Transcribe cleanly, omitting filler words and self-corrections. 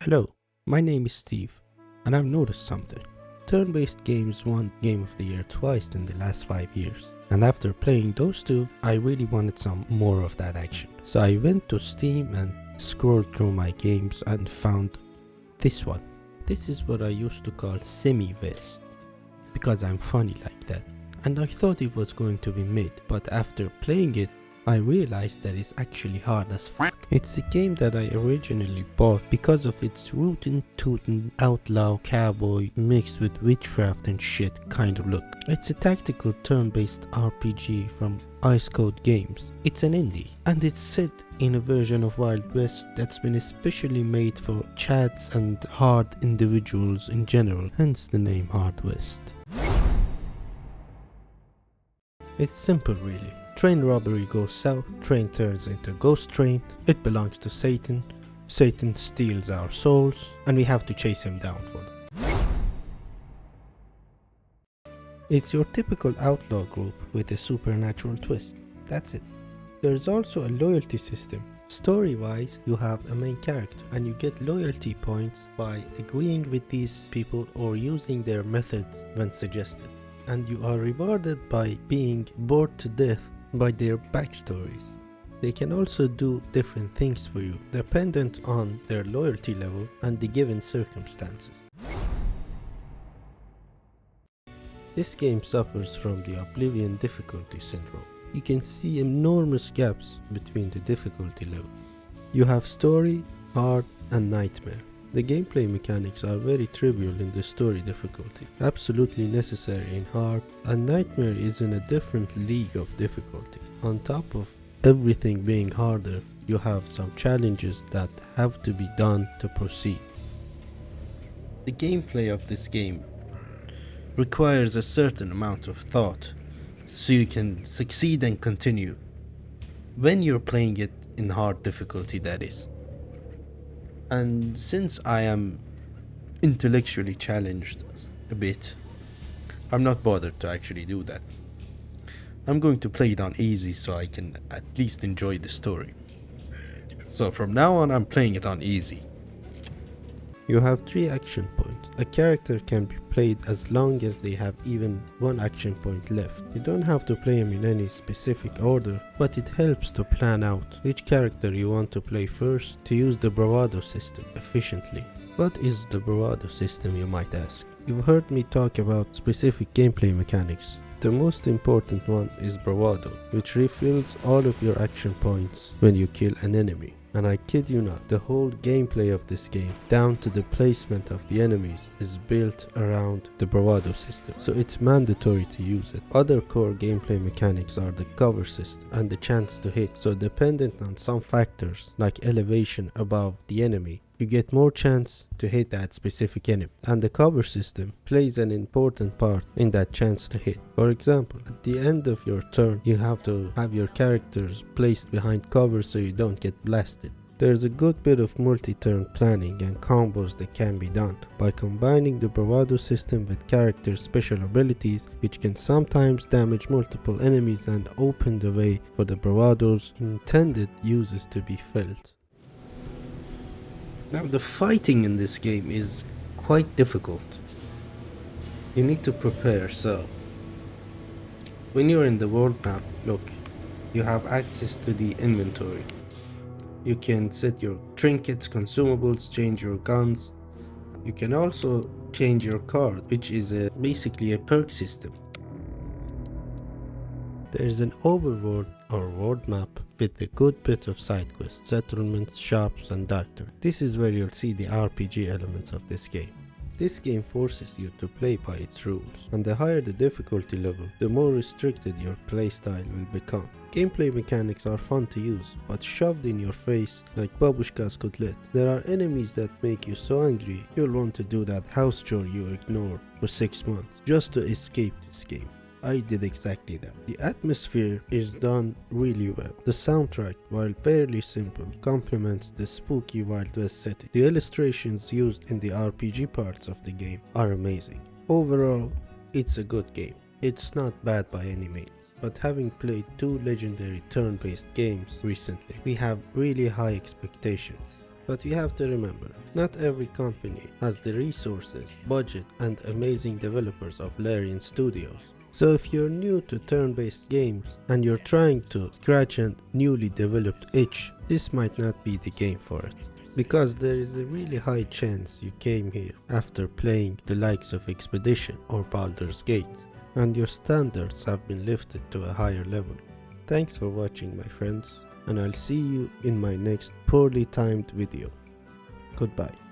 Hello, my name is Steve, and I've noticed something. Turn-based games won Game of the Year twice in the last 5 years, and after playing those two, I really wanted some more of that action. So I went to Steam and scrolled through my games and found this one. This is what I used to call semi-vest, because I'm funny like that. And I thought it was going to be mid, but after playing it, I realized that it's actually hard as fuck. It's a game that I originally bought because of its rootin' tootin' outlaw cowboy mixed with witchcraft and shit kind of look. It's a tactical turn-based RPG from Ice Code Games. It's an indie, and it's set in a version of Wild West that's been especially made for chads and hard individuals in general, hence the name Hard West. It's simple really. Train robbery goes south, train turns into ghost train, it belongs to Satan, Satan steals our souls, and we have to chase him down for them. It's your typical outlaw group with a supernatural twist, that's it. There's also a loyalty system. Story-wise, you have a main character, and you get loyalty points by agreeing with these people or using their methods when suggested. And you are rewarded by being bored to death by their backstories. They can also do different things for you, dependent on their loyalty level and the given circumstances. This game suffers from the Oblivion difficulty syndrome. You can see enormous gaps between the difficulty levels. You have story, hard, and nightmare. The gameplay mechanics are very trivial in the story difficulty, absolutely necessary in hard, and Nightmare is in a different league of difficulty. On top of everything being harder, you have some challenges that have to be done to proceed. The gameplay of this game requires a certain amount of thought, so you can succeed and continue. When you're playing it in hard difficulty, that is. And since I am intellectually challenged a bit, I'm not bothered to actually do that. I'm going to play it on easy so I can at least enjoy the story. So from now on, I'm playing it on easy. You have 3 action points. A character can be played as long as they have even 1 action point left. You don't have to play him in any specific order, but it helps to plan out which character you want to play first to use the bravado system efficiently. What is the bravado system, you might ask? You've heard me talk about specific gameplay mechanics. The most important one is bravado, which refills all of your action points when you kill an enemy. And I kid you not, the whole gameplay of this game, down to the placement of the enemies, is built around the bravado system, so it's mandatory to use it. Other core gameplay mechanics are the cover system and the chance to hit, so dependent on some factors like elevation above the enemy, you get more chance to hit that specific enemy, and the cover system plays an important part in that chance to hit. For example, at the end of your turn, you have to have your characters placed behind cover so you don't get blasted. There's a good bit of multi-turn planning and combos that can be done by combining the bravado system with characters' special abilities, which can sometimes damage multiple enemies and open the way for the bravado's intended uses to be felt. Now, the fighting in this game is quite difficult. You need to prepare, so when you're in the world map, look, you have access to the inventory. You can set your trinkets, consumables, change your guns. You can also change your card, which is basically a perk system. There's an overworld or world map with a good bit of side quests, settlements, shops, and doctor. This is where you'll see the RPG elements of this game. This game forces you to play by its rules, and the higher the difficulty level, the more restricted your playstyle will become. Gameplay mechanics are fun to use, but shoved in your face like babushka's cutlet. There are enemies that make you so angry you'll want to do that house chore you ignored for 6 months just to escape this game. I did exactly that. The atmosphere is done really well. The soundtrack, while fairly simple, complements the spooky Wild West setting. The illustrations used in the RPG parts of the game are amazing. Overall, it's a good game. It's not bad by any means, but having played 2 legendary turn-based games recently, we have really high expectations. But you have to remember, not every company has the resources, budget, and amazing developers of Larian Studios. So if you're new to turn-based games and you're trying to scratch a newly developed itch, this might not be the game for it. Because there is a really high chance you came here after playing the likes of Expedition or Baldur's Gate, and your standards have been lifted to a higher level. Thanks for watching, my friends, and I'll see you in my next poorly timed video. Goodbye.